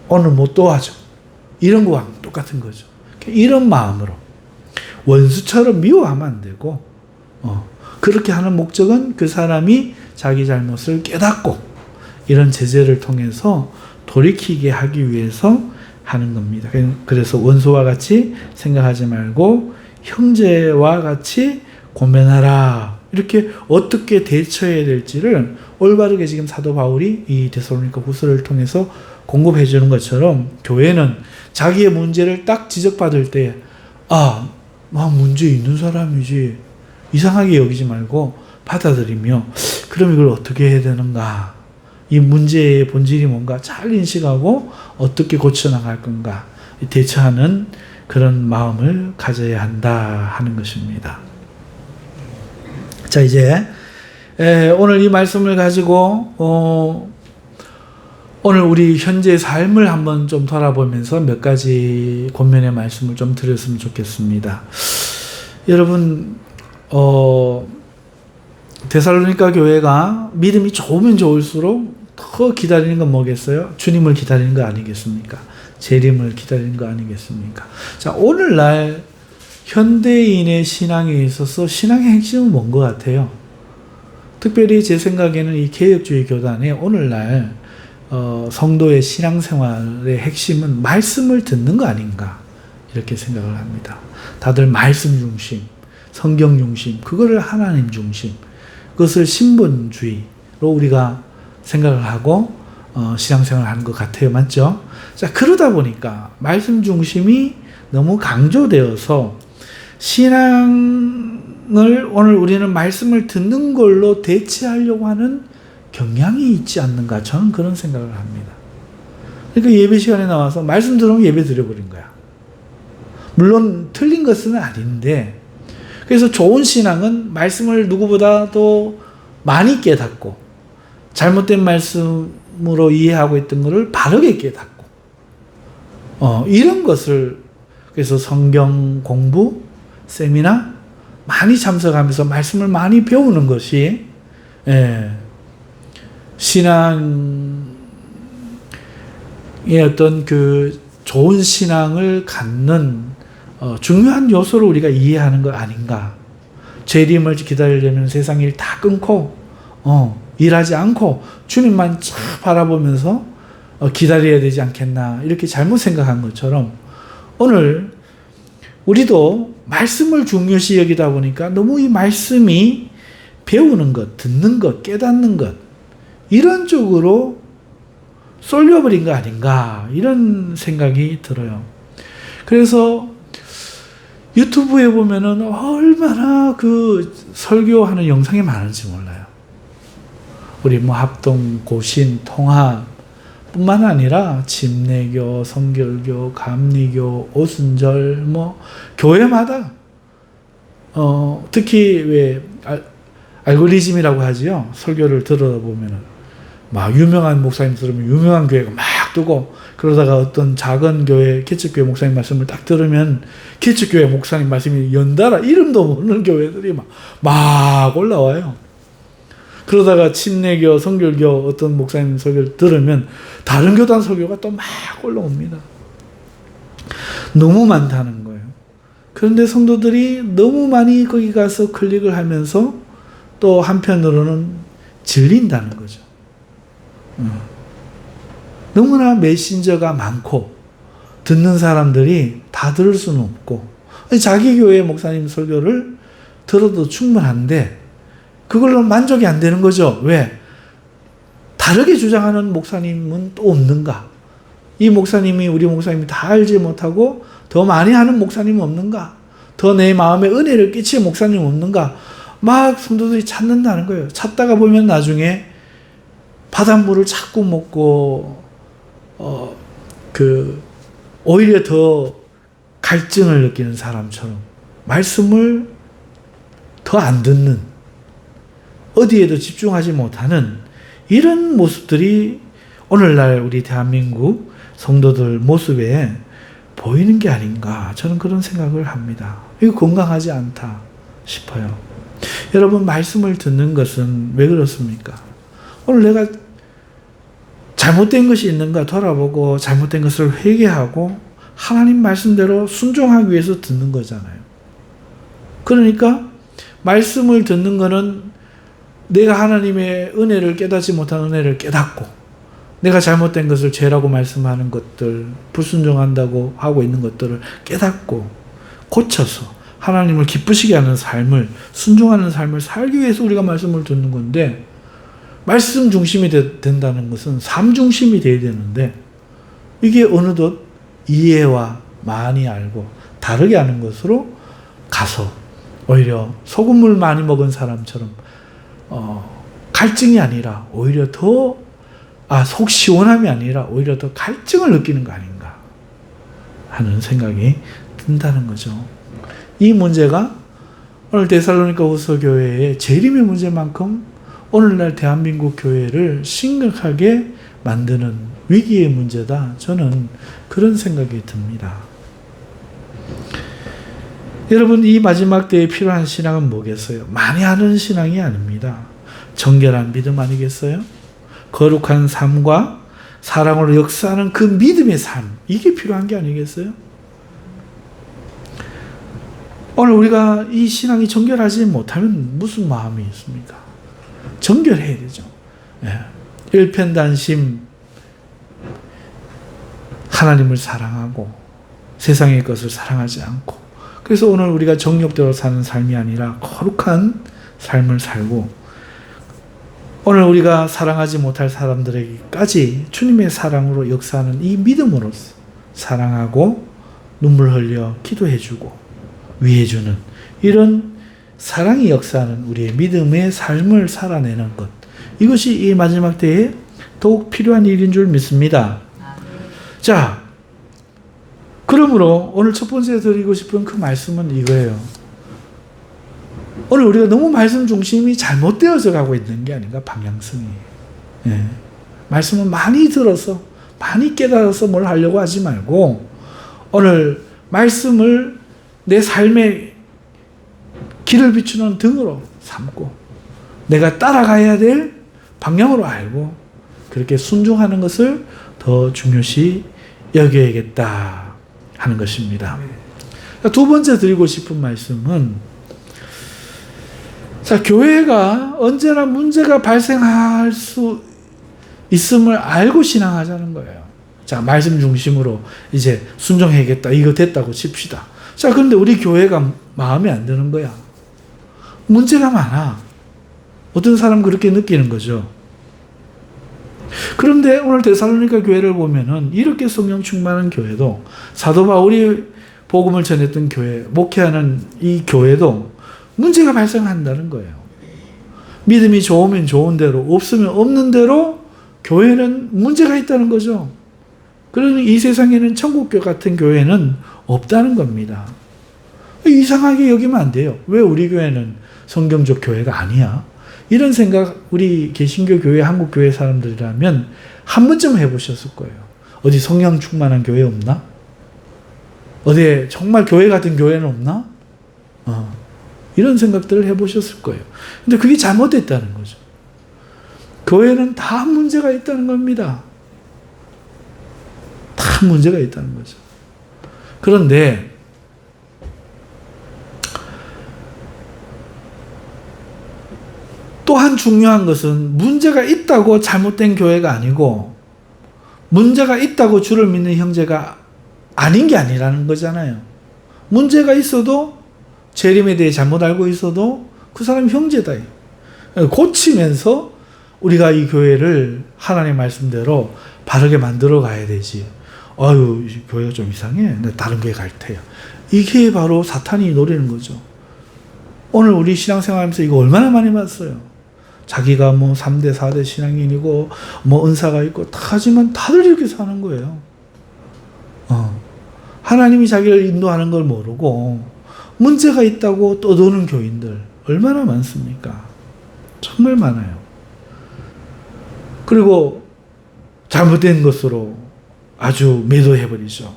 오늘 못 도와줘. 이런 거랑 똑같은 거죠. 이런 마음으로 원수처럼 미워하면 안 되고 그렇게 하는 목적은 그 사람이 자기 잘못을 깨닫고 이런 제재를 통해서 돌이키게 하기 위해서 하는 겁니다. 그래서 원수와 같이 생각하지 말고 형제와 같이 고면하라. 이렇게 어떻게 대처해야 될지를 올바르게 지금 사도 바울이 이 데살로니가 후서를 통해서 공급해 주는 것처럼 교회는 자기의 문제를 딱 지적받을 때 문제 있는 사람이지 이상하게 여기지 말고 받아들이며 그럼 이걸 어떻게 해야 되는가, 이 문제의 본질이 뭔가 잘 인식하고 어떻게 고쳐나갈 건가 대처하는 그런 마음을 가져야 한다 하는 것입니다. 자, 이제 오늘 이 말씀을 가지고 오늘 우리 현재의 삶을 한번 좀 돌아보면서 몇 가지 권면의 말씀을 좀 드렸으면 좋겠습니다. 여러분, 데살로니가 교회가 믿음이 좋으면 좋을수록 더 기다리는 건 뭐겠어요? 주님을 기다리는 거 아니겠습니까? 재림을 기다리는 거 아니겠습니까? 자, 오늘날 현대인의 신앙에 있어서 신앙의 핵심은 뭔 것 같아요? 특별히 제 생각에는 이 개혁주의 교단의 오늘날 성도의 신앙생활의 핵심은 말씀을 듣는 거 아닌가 이렇게 생각을 합니다. 다들 말씀 중심, 성경 중심, 그거를 하나님 중심, 그것을 신본주의로 우리가 생각을 하고 신앙생활을 하는 것 같아요. 맞죠? 자, 그러다 보니까 말씀 중심이 너무 강조되어서 신앙을 오늘 우리는 말씀을 듣는 걸로 대체하려고 하는 경향이 있지 않는가, 저는 그런 생각을 합니다. 그러니까 예배 시간에 나와서 말씀 들으면 예배 드려버린 거야. 물론 틀린 것은 아닌데, 그래서 좋은 신앙은 말씀을 누구보다도 많이 깨닫고 잘못된 말씀으로 이해하고 있던 것을 바르게 깨닫고 이런 것을, 그래서 성경 공부, 세미나 많이 참석하면서 말씀을 많이 배우는 것이 신앙의 어떤 그 좋은 신앙을 갖는 중요한 요소를 우리가 이해하는 거 아닌가. 재림을 기다리려면 세상 일 다 끊고 일하지 않고 주님만 쫙 바라보면서 기다려야 되지 않겠나, 이렇게 잘못 생각한 것처럼 오늘 우리도 말씀을 중요시 여기다 보니까 너무 이 말씀이 배우는 것, 듣는 것, 깨닫는 것, 이런 쪽으로 쏠려버린 거 아닌가, 이런 생각이 들어요. 그래서 유튜브에 보면은 얼마나 그 설교하는 영상이 많은지 몰라요. 우리 합동, 고신, 통합 뿐만 아니라 침례교, 성결교, 감리교, 오순절, 교회마다 특히 왜 알고리즘이라고 하지요. 설교를 들어보면은 막 유명한 목사님 들으면 유명한 교회가 막 뜨고, 그러다가 어떤 작은 교회, 개척교회 목사님 말씀을 딱 들으면 개척교회 목사님 말씀이 연달아 이름도 모르는 교회들이 막 올라와요. 그러다가 침례교, 성결교 어떤 목사님 설교를 들으면 다른 교단 설교가 또 막 올라옵니다. 너무 많다는 거예요. 그런데 성도들이 너무 많이 거기 가서 클릭을 하면서 또 한편으로는 질린다는 거죠. 너무나 메신저가 많고 듣는 사람들이 다 들을 수는 없고, 자기 교회 목사님 설교를 들어도 충분한데 그걸로 만족이 안 되는 거죠. 왜? 다르게 주장하는 목사님은 또 없는가? 이 목사님이, 우리 목사님이 다 알지 못하고 더 많이 하는 목사님은 없는가? 더 내 마음에 은혜를 끼치는 목사님은 없는가? 막 성도들이 찾는다는 거예요. 찾다가 보면 나중에 바닷물을 자꾸 먹고 오히려 더 갈증을 느끼는 사람처럼 말씀을 더 안 듣는, 어디에도 집중하지 못하는 이런 모습들이 오늘날 우리 대한민국 성도들 모습에 보이는 게 아닌가, 저는 그런 생각을 합니다. 이거 건강하지 않다 싶어요. 여러분, 말씀을 듣는 것은 왜 그렇습니까? 오늘 내가 잘못된 것이 있는가 돌아보고 잘못된 것을 회개하고 하나님 말씀대로 순종하기 위해서 듣는 거잖아요. 그러니까 말씀을 듣는 거는 내가 하나님의 은혜를 깨닫지 못한 은혜를 깨닫고, 내가 잘못된 것을 죄라고 말씀하는 것들, 불순종한다고 하고 있는 것들을 깨닫고 고쳐서 하나님을 기쁘시게 하는 삶을, 순종하는 삶을 살기 위해서 우리가 말씀을 듣는 건데, 말씀 중심이 된다는 것은 삶 중심이 돼야 되는데 이게 어느덧 이해와 많이 알고 다르게 하는 것으로 가서 오히려 소금물 많이 먹은 사람처럼 갈증이 아니라 오히려 속 시원함이 아니라 오히려 더 갈증을 느끼는 거 아닌가 하는 생각이 든다는 거죠. 이 문제가 오늘 데살로니가 후서 교회의 재림의 문제만큼 오늘날 대한민국 교회를 심각하게 만드는 위기의 문제다. 저는 그런 생각이 듭니다. 여러분, 이 마지막 때에 필요한 신앙은 뭐겠어요? 많이 하는 신앙이 아닙니다. 정결한 믿음 아니겠어요? 거룩한 삶과 사랑으로 역사하는 그 믿음의 삶, 이게 필요한 게 아니겠어요? 오늘 우리가 이 신앙이 정결하지 못하면 무슨 마음이 있습니까? 정결해야 되죠. 일편단심, 하나님을 사랑하고 세상의 것을 사랑하지 않고, 그래서 오늘 우리가 정욕대로 사는 삶이 아니라 거룩한 삶을 살고, 오늘 우리가 사랑하지 못할 사람들에게까지 주님의 사랑으로 역사하는 이 믿음으로써 사랑하고 눈물 흘려 기도해주고 위해주는 이런 사랑이 역사하는 우리의 믿음의 삶을 살아내는 것, 이것이 이 마지막 때에 더욱 필요한 일인 줄 믿습니다. 자, 그러므로 오늘 첫 번째 드리고 싶은 그 말씀은 이거예요. 오늘 우리가 너무 말씀 중심이 잘못되어져 가고 있는 게 아닌가, 방향성이. 말씀을 많이 들어서 많이 깨달아서 뭘 하려고 하지 말고 오늘 말씀을 내 삶의 길을 비추는 등으로 삼고 내가 따라가야 될 방향으로 알고 그렇게 순종하는 것을 더 중요시 여겨야겠다 하는 것입니다. 두 번째 드리고 싶은 말씀은, 자, 교회가 언제나 문제가 발생할 수 있음을 알고 신앙하자는 거예요. 자, 말씀 중심으로 이제 순종해야겠다. 이거 됐다고 칩시다. 자, 그런데 우리 교회가 마음에 안 드는 거야. 문제가 많아. 어떤 사람은 그렇게 느끼는 거죠. 그런데 오늘 데살로니가 교회를 보면은 이렇게 성령 충만한 교회도, 사도 바울이 복음을 전했던 교회, 목회하는 이 교회도 문제가 발생한다는 거예요. 믿음이 좋으면 좋은 대로, 없으면 없는 대로 교회는 문제가 있다는 거죠. 그러니 이 세상에는 천국교 같은 교회는 없다는 겁니다. 이상하게 여기면 안 돼요. 왜 우리 교회는 성경적 교회가 아니야? 이런 생각 우리 개신교 교회, 한국 교회 사람들이라면 한 번쯤 해보셨을 거예요. 어디 성령 충만한 교회 없나? 어디에 정말 교회 같은 교회는 없나? 이런 생각들을 해보셨을 거예요. 근데 그게 잘못됐다는 거죠. 교회는 다 문제가 있다는 겁니다. 다 문제가 있다는 거죠. 그런데 또한 중요한 것은 문제가 있다고 잘못된 교회가 아니고 문제가 있다고 주를 믿는 형제가 아닌 게 아니라는 거잖아요. 문제가 있어도, 재림에 대해 잘못 알고 있어도 그 사람이 형제다. 고치면서 우리가 이 교회를 하나님 말씀대로 바르게 만들어 가야 되지. 아유, 이 교회가 좀 이상해. 나 다른 교회 갈 테야. 이게 바로 사탄이 노리는 거죠. 오늘 우리 신앙생활하면서 이거 얼마나 많이 봤어요. 자기가 뭐 3대, 4대 신앙인이고 뭐 은사가 있고 다 하지만 다들 이렇게 사는 거예요. 하나님이 자기를 인도하는 걸 모르고 문제가 있다고 떠도는 교인들 얼마나 많습니까? 정말 많아요. 그리고 잘못된 것으로 아주 매도해버리죠.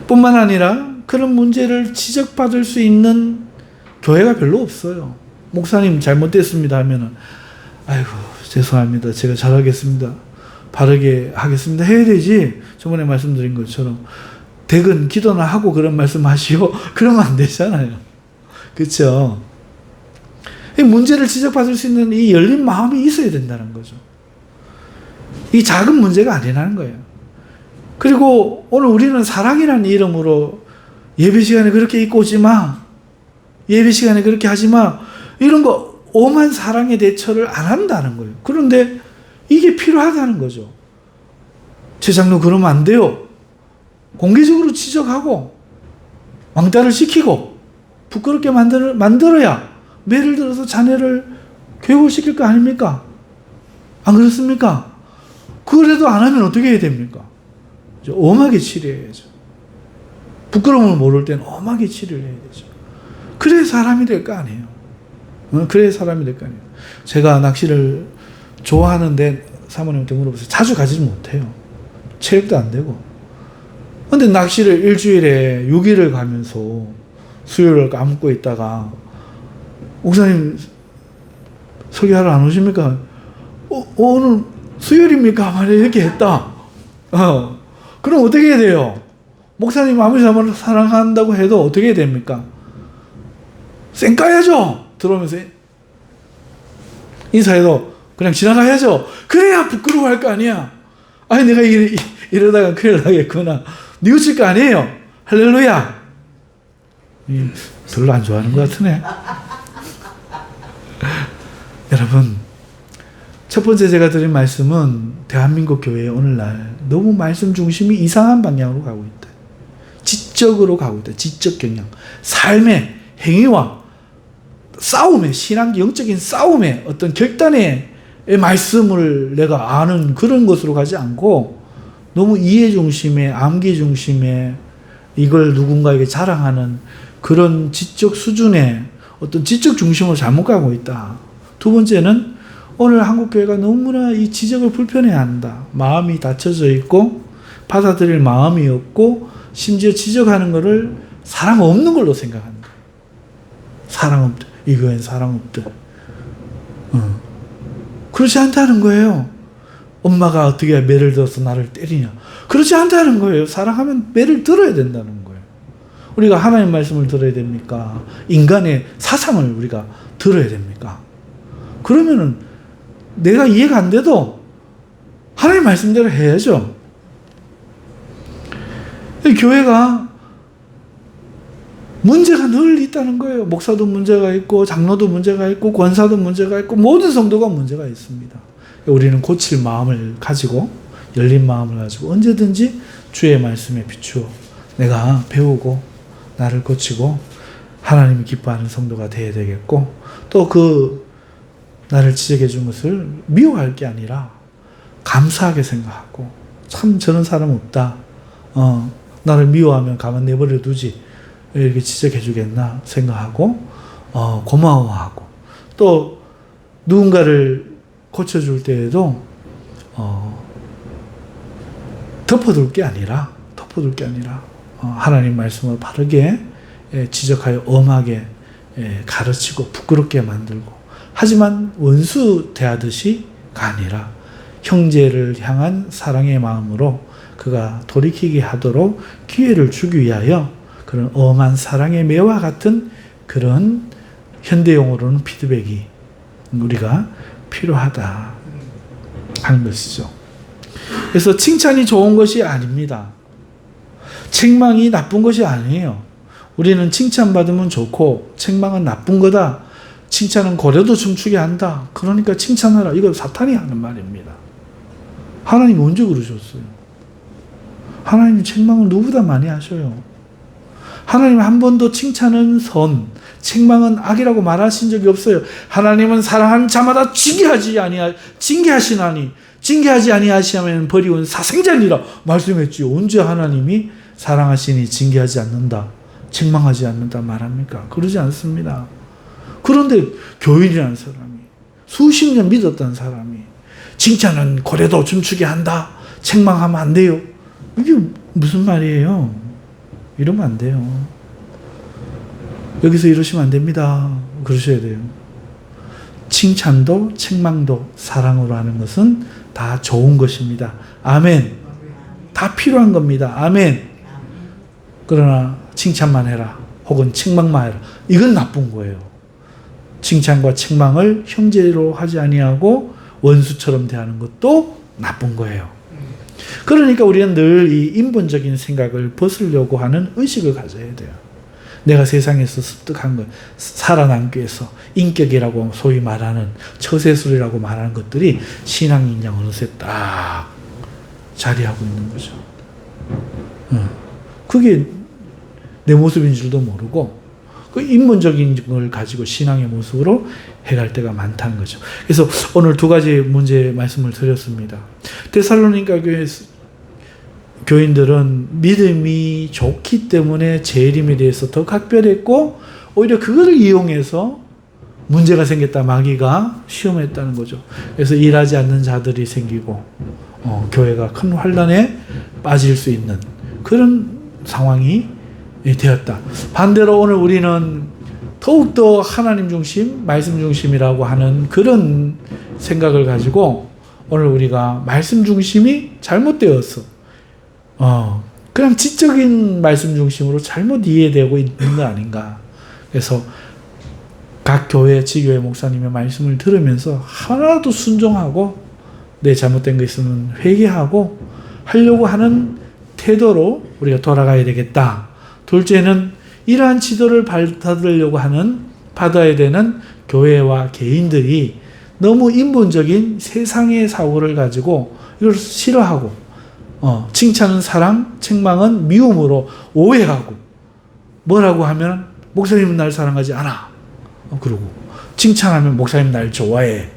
뿐만 아니라 그런 문제를 지적받을 수 있는 교회가 별로 없어요. 목사님 잘못됐습니다 하면은, 아이고 죄송합니다, 제가 잘하겠습니다, 바르게 하겠습니다 해야 되지. 저번에 말씀드린 것처럼 대근 기도나 하고 그런 말씀하시오 그러면 안 되잖아요. 그렇죠? 문제를 지적받을 수 있는 이 열린 마음이 있어야 된다는 거죠. 이 작은 문제가 아니라는 거예요. 그리고 오늘 우리는 사랑이라는 이름으로 예배 시간에 그렇게 입고 오지 마, 예배 시간에 그렇게 하지 마, 이런 거 오만 사랑의 대처를 안 한다는 거예요. 그런데 이게 필요하다는 거죠. 최 장로 그러면 안 돼요. 공개적으로 지적하고 왕따를 시키고 부끄럽게 만들어야 매를 들어서 자녀를 교육을 시킬 거 아닙니까? 안 그렇습니까? 그래도 안 하면 어떻게 해야 됩니까? 엄하게 치료해야죠. 부끄러움을 모를 때는 엄하게 치료를 해야 되죠. 그래야 사람이 될 거 아니에요. 그래야 사람이 될 거 아니에요. 제가 낚시를 좋아하는데 사모님한테 물어보세요. 자주 가지 못해요. 체력도 안 되고. 근데 낚시를 일주일에 6일을 가면서 수요일을 감고 있다가 목사님 설교하러 안 오십니까? 오늘 수요일입니까? 말에 이렇게 했다. 그럼 어떻게 해야 돼요? 목사님 아무리 사랑한다고 해도 어떻게 해야 됩니까? 쌩까야죠. 들어오면서 인사해도 그냥 지나가야죠. 그래야 부끄러워할 거 아니야. 아니 내가 이러다가 큰일 나겠구나. 뉘우칠 거 아니에요. 할렐루야. 별로 안 좋아하는 것 같으네. 여러분, 첫 번째 제가 드린 말씀은 대한민국 교회 오늘날 너무 말씀 중심이 이상한 방향으로 가고 있다. 지적으로 가고 있다. 지적 경향. 삶의 행위와 싸움의 신앙, 영적인 싸움의 어떤 결단의 말씀을 내가 아는 그런 것으로 가지 않고 너무 이해 중심의, 암기 중심의 이걸 누군가에게 자랑하는 그런 지적 수준의 어떤 지적 중심으로 잘못 가고 있다. 두 번째는 오늘 한국교회가 너무나 이 지적을 불편해한다. 마음이 닫혀져 있고 받아들일 마음이 없고 심지어 지적하는 것을 사랑 없는 걸로 생각한다. 사랑 없다. 이 교회는 사랑 없다. 그렇지 않다는 거예요. 엄마가 어떻게 매를 들어서 나를 때리냐. 그렇지 않다는 거예요. 사랑하면 매를 들어야 된다는 거예요. 우리가 하나님 말씀을 들어야 됩니까? 인간의 사상을 우리가 들어야 됩니까? 그러면은 내가 이해가 안 돼도 하나님 말씀대로 해야죠. 교회가 문제가 늘 있다는 거예요. 목사도 문제가 있고 장로도 문제가 있고 권사도 문제가 있고 모든 성도가 문제가 있습니다. 우리는 고칠 마음을 가지고 열린 마음을 가지고 언제든지 주의 말씀에 비추어 내가 배우고 나를 고치고 하나님이 기뻐하는 성도가 되어야 되겠고 또 그 나를 지적해 준 것을 미워할 게 아니라 감사하게 생각하고 참 저런 사람 없다. 나를 미워하면 가만 내버려 두지. 왜 이렇게 지적해 주겠나 생각하고 고마워하고 또 누군가를 고쳐줄 때에도 덮어둘 게 아니라 하나님 말씀을 바르게 지적하여 엄하게 가르치고 부끄럽게 만들고 하지만 원수 대하듯이가 아니라 형제를 향한 사랑의 마음으로 그가 돌이키게 하도록 기회를 주기 위하여 그런 엄한 사랑의 매와 같은 그런 현대용어로는 피드백이 우리가 필요하다 하는 것이죠. 그래서 칭찬이 좋은 것이 아닙니다. 책망이 나쁜 것이 아니에요. 우리는 칭찬받으면 좋고 책망은 나쁜 거다. 칭찬은 고려도 춤추게 한다. 그러니까 칭찬하라. 이거 사탄이 하는 말입니다. 하나님이 언제 그러셨어요? 하나님이 책망을 누구보다 많이 하셔요. 하나님은 한 번도 칭찬은 선, 책망은 악이라고 말하신 적이 없어요. 하나님은 사랑하는 자마다 징계하지 아니하시면 버리온 사생자니라 말씀했지요. 언제 하나님이 사랑하시니 징계하지 않는다, 책망하지 않는다 말합니까? 그러지 않습니다. 그런데 교인이라는 사람이 수십 년 믿었던 사람이 칭찬은 고래도 춤추게 한다, 책망하면 안 돼요. 이게 무슨 말이에요? 이러면 안 돼요. 여기서 이러시면 안 됩니다. 그러셔야 돼요. 칭찬도 책망도 사랑으로 하는 것은 다 좋은 것입니다. 아멘. 다 필요한 겁니다. 아멘. 그러나 칭찬만 해라 혹은 책망만 해라 이건 나쁜 거예요. 칭찬과 책망을 형제로 하지 아니하고 원수처럼 대하는 것도 나쁜 거예요. 그러니까 우리는 늘 이 인본적인 생각을 벗으려고 하는 의식을 가져야 돼요. 내가 세상에서 습득한 것, 살아남기 위해서 인격이라고 소위 말하는 처세술이라고 말하는 것들이 신앙인양 어느새 딱 자리하고 있는 거죠. 그게 내 모습인 줄도 모르고 그 인문적인 걸 가지고 신앙의 모습으로 해갈 때가 많다는 거죠. 그래서 오늘 두 가지 문제 말씀을 드렸습니다. 데살로니가 교회 교인들은 믿음이 좋기 때문에 재림에 대해서 더 각별했고 오히려 그걸 이용해서 문제가 생겼다. 마귀가 시험했다는 거죠. 그래서 일하지 않는 자들이 생기고 교회가 큰 환란에 빠질 수 있는 그런 상황이 되었다. 반대로 오늘 우리는 더욱더 하나님 중심, 말씀 중심이라고 하는 그런 생각을 가지고 오늘 우리가 말씀 중심이 잘못되었어. 그냥 지적인 말씀 중심으로 잘못 이해되고 있는 거 아닌가. 그래서 각 교회, 지교회 목사님의 말씀을 들으면서 하나도 순종하고 내 잘못된 거 있으면 회개하고 하려고 하는 태도로 우리가 돌아가야 되겠다. 둘째는 이러한 지도를 받아야 되는 교회와 개인들이 너무 인본적인 세상의 사고를 가지고 이걸 싫어하고 칭찬은 사랑, 책망은 미움으로 오해하고 뭐라고 하면 목사님은 날 사랑하지 않아. 그러고 칭찬하면 목사님 날 좋아해.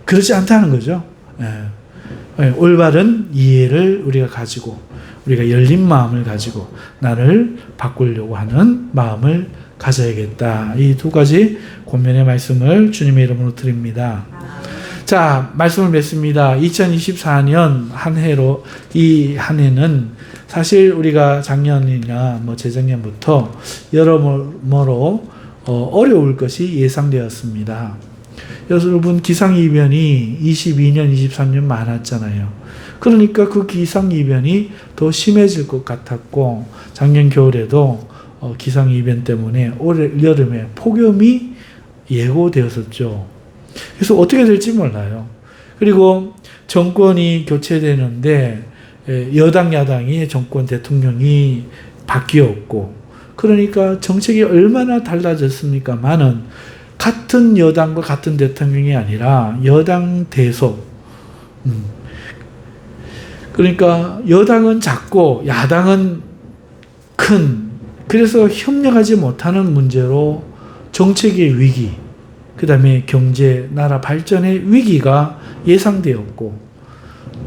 그렇지 않다는 거죠. 올바른 이해를 우리가 가지고 우리가 열린 마음을 가지고 나를 바꾸려고 하는 마음을 가져야겠다. 이 두 가지 권면의 말씀을 주님의 이름으로 드립니다. 자, 말씀을 맺습니다. 2024년 한 해로 이 한 해는 사실 우리가 작년이나 재작년부터 여러모로 어려울 것이 예상되었습니다. 여러분 기상이변이 22년, 23년 많았잖아요. 그러니까 그 기상이변이 더 심해질 것 같았고 작년 겨울에도 기상이변 때문에 올해 여름에 폭염이 예고되었었죠. 그래서 어떻게 될지 몰라요. 그리고 정권이 교체되는데 여당 야당이 정권 대통령이 바뀌었고 그러니까 정책이 얼마나 달라졌습니까만은 같은 여당과 같은 대통령이 아니라 여당 대속. 그러니까 여당은 작고 야당은 큰. 그래서 협력하지 못하는 문제로 정책의 위기, 그 다음에 경제, 나라 발전의 위기가 예상되었고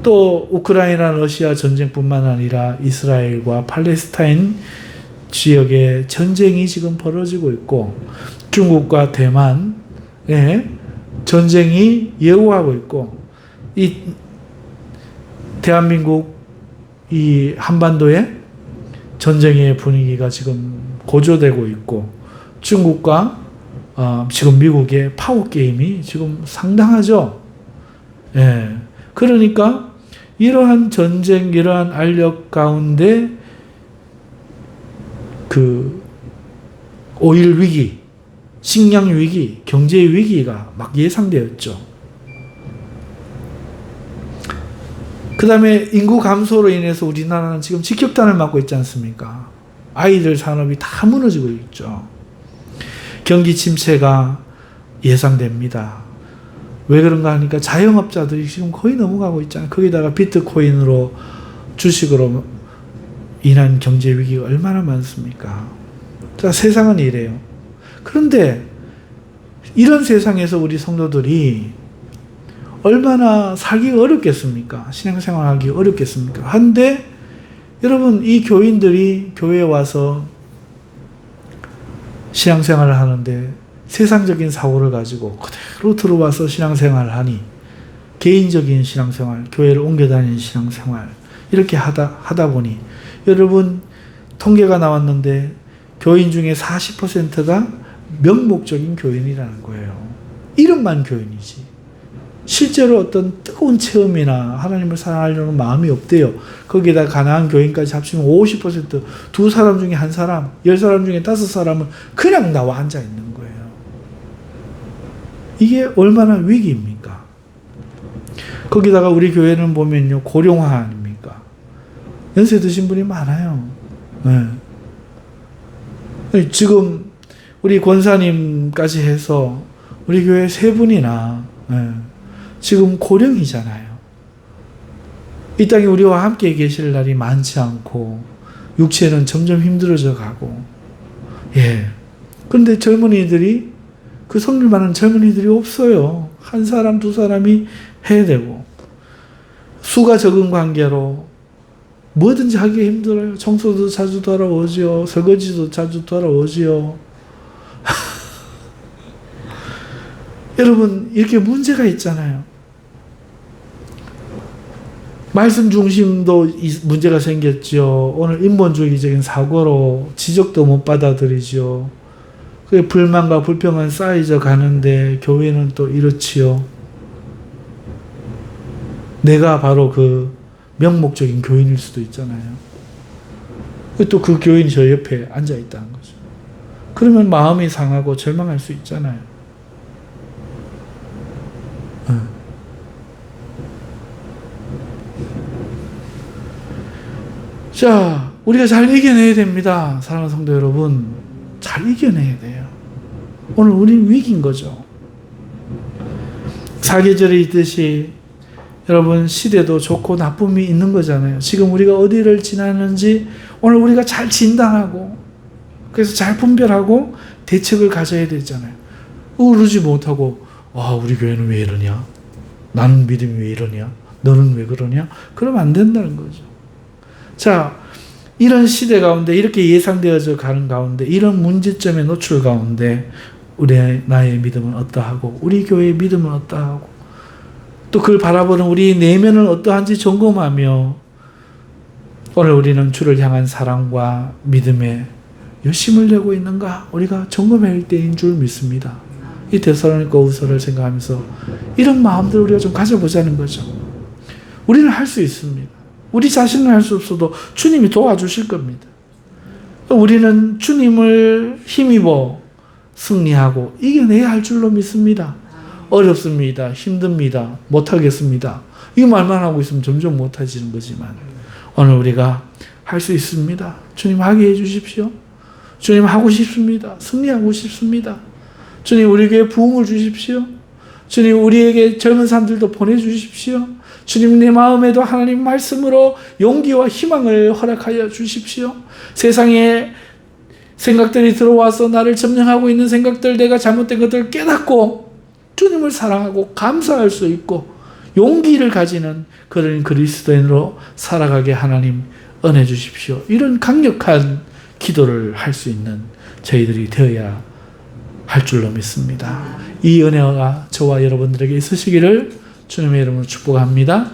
또 우크라이나 러시아 전쟁뿐만 아니라 이스라엘과 팔레스타인 지역의 전쟁이 지금 벌어지고 있고 중국과 대만의 전쟁이 예고하고 있고 이 대한민국 이 한반도의 전쟁의 분위기가 지금 고조되고 있고 중국과 지금 미국의 파워게임이 지금 상당하죠. 그러니까 이러한 전쟁, 이러한 알력 가운데 그 오일 위기, 식량 위기, 경제 위기가 막 예상되었죠. 그 다음에 인구 감소로 인해서 우리나라는 지금 직격탄을 맞고 있지 않습니까? 아이들 산업이 다 무너지고 있죠. 경기 침체가 예상됩니다. 왜 그런가 하니까 자영업자들이 지금 거의 넘어가고 있잖아요. 거기다가 비트코인으로 주식으로 인한 경제 위기가 얼마나 많습니까? 자, 세상은 이래요. 그런데 이런 세상에서 우리 성도들이 얼마나 살기가 어렵겠습니까? 신앙생활하기 어렵겠습니까? 한데 여러분 이 교인들이 교회에 와서 신앙생활을 하는데 세상적인 사고를 가지고 그대로 들어와서 신앙생활을 하니 개인적인 신앙생활, 교회를 옮겨 다니는 신앙생활 이렇게 하다 보니 여러분 통계가 나왔는데 교인 중에 40%가 명목적인 교인이라는 거예요. 이름만 교인이지. 실제로 어떤 뜨거운 체험이나 하나님을 사랑하려는 마음이 없대요. 거기에다 가난한 교인까지 합치면 50%, 두 사람 중에 한 사람, 10사람 중에 5사람은 그냥 나와 앉아 있는 거예요. 이게 얼마나 위기입니까? 거기다가 우리 교회는 보면요, 고령화 아닙니까? 연세 드신 분이 많아요. 지금 우리 권사님까지 해서 우리 교회 3분이나 지금 고령이잖아요. 이 땅에 우리와 함께 계실 날이 많지 않고 육체는 점점 힘들어져 가고 그런데 젊은이들이 그 성질 많은 젊은이들이 없어요. 한 사람 두 사람이 해야 되고 수가 적은 관계로 뭐든지 하기 힘들어요. 청소도 자주 돌아오지요. 설거지도 자주 돌아오지요. 여러분 이렇게 문제가 있잖아요. 말씀 중심도 문제가 생겼죠. 오늘 인본주의적인 사고로 지적도 못 받아들이죠. 그 불만과 불평은 쌓이져 가는데 교회는 또 이렇지요. 내가 바로 그 명목적인 교인일 수도 있잖아요. 또 그 교인이 저 옆에 앉아 있다는 거죠. 그러면 마음이 상하고 절망할 수 있잖아요. 자, 우리가 잘 이겨내야 됩니다. 사랑하는 성도 여러분, 잘 이겨내야 돼요. 오늘 우리는 위기인 거죠. 사계절이 있듯이 여러분 시대도 좋고 나쁨이 있는 거잖아요. 지금 우리가 어디를 지나는지 오늘 우리가 잘 진단하고 그래서 잘 분별하고 대책을 가져야 되잖아요. 그러지 못하고 우리 교회는 왜 이러냐? 나는 믿음이 왜 이러냐? 너는 왜 그러냐? 그러면 안 된다는 거죠. 자, 이런 시대 가운데 이렇게 예상되어져 가는 가운데 이런 문제점의 노출 가운데 나의 믿음은 어떠하고 우리 교회의 믿음은 어떠하고 또 그걸 바라보는 우리 내면은 어떠한지 점검하며 오늘 우리는 주를 향한 사랑과 믿음에 열심을 내고 있는가 우리가 점검할 때인 줄 믿습니다. 이 데살로니가후서를 생각하면서 이런 마음들을 우리가 좀 가져보자는 거죠. 우리는 할 수 있습니다. 우리 자신은 할 수 없어도 주님이 도와주실 겁니다. 우리는 주님을 힘입어 승리하고 이겨내야 할 줄로 믿습니다. 어렵습니다. 힘듭니다. 못하겠습니다. 이 말만 하고 있으면 점점 못해지는 거지만 오늘 우리가 할 수 있습니다. 주님 하게 해주십시오. 주님 하고 싶습니다. 승리하고 싶습니다. 주님 우리에게 부흥을 주십시오. 주님 우리에게 젊은 사람들도 보내주십시오. 주님 내 마음에도 하나님 말씀으로 용기와 희망을 허락하여 주십시오. 세상에 생각들이 들어와서 나를 점령하고 있는 생각들 내가 잘못된 것들을 깨닫고 주님을 사랑하고 감사할 수 있고 용기를 가지는 그런 그리스도인으로 살아가게 하나님 은혜 주십시오. 이런 강력한 기도를 할 수 있는 저희들이 되어야 할 줄로 믿습니다. 이 은혜가 저와 여러분들에게 있으시기를 주님의 이름으로 축복합니다.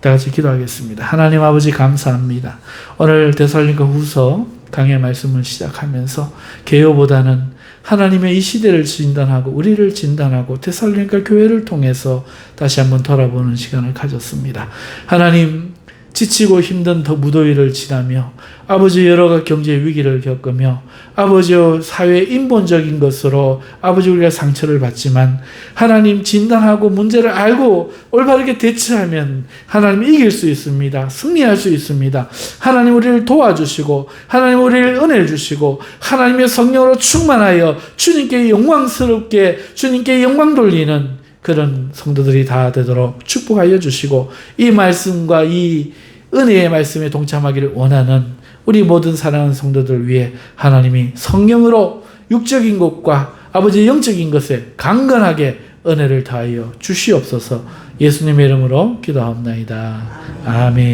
다 같이 기도하겠습니다. 하나님 아버지 감사합니다. 오늘 데살로니가후서 강의 말씀을 시작하면서 개요보다는 하나님의 이 시대를 진단하고 우리를 진단하고 데살로니가 교회를 통해서 다시 한번 돌아보는 시간을 가졌습니다. 하나님 지치고 힘든 무더위를 지나며 아버지 여러 경제 위기를 겪으며 아버지 사회 인본적인 것으로 아버지 우리가 상처를 받지만 하나님 진단하고 문제를 알고 올바르게 대처하면 하나님 이길 수 있습니다. 승리할 수 있습니다. 하나님 우리를 도와주시고 하나님 우리를 은혜 주시고 하나님의 성령으로 충만하여 주님께 영광스럽게 주님께 영광 돌리는 그런 성도들이 다 되도록 축복하여 주시고 이 말씀과 이 은혜의 말씀에 동참하기를 원하는 우리 모든 사랑하는 성도들 위해 하나님이 성령으로 육적인 것과 아버지의 영적인 것에 강건하게 은혜를 다하여 주시옵소서. 예수님의 이름으로 기도합나이다. 아멘.